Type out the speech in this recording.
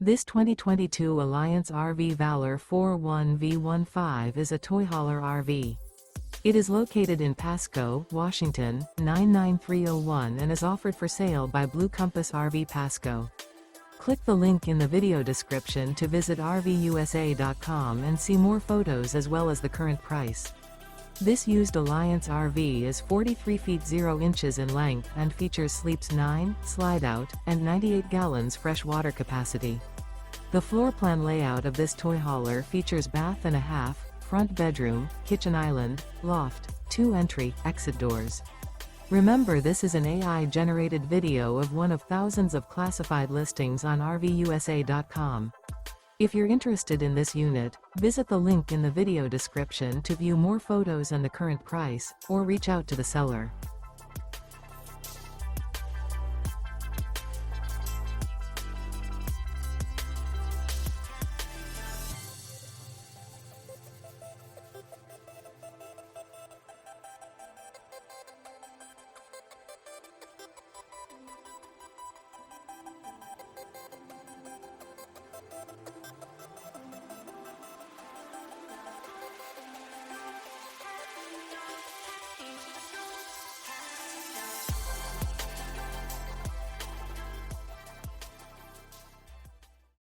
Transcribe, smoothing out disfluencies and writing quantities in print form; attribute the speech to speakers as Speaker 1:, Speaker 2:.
Speaker 1: This 2022 Alliance RV Valor 41V15 is a toy hauler RV. It is located in Pasco, Washington, 99301 and is offered for sale by Blue Compass RV Pasco. Click the link in the video description to visit RVUSA.com and see more photos as well as the current price. This used Alliance RV is 43 feet 0 inches in length and features sleeps 9, slide-out, and 98 gallons fresh water capacity. The floor plan layout of this toy hauler features bath and a half, front bedroom, kitchen island, loft, 2 entry/exit doors. Remember, this is an AI-generated video of one of thousands of classified listings on RVUSA.com. If you're interested in this unit, visit the link in the video description to view more photos and the current price, or reach out to the seller.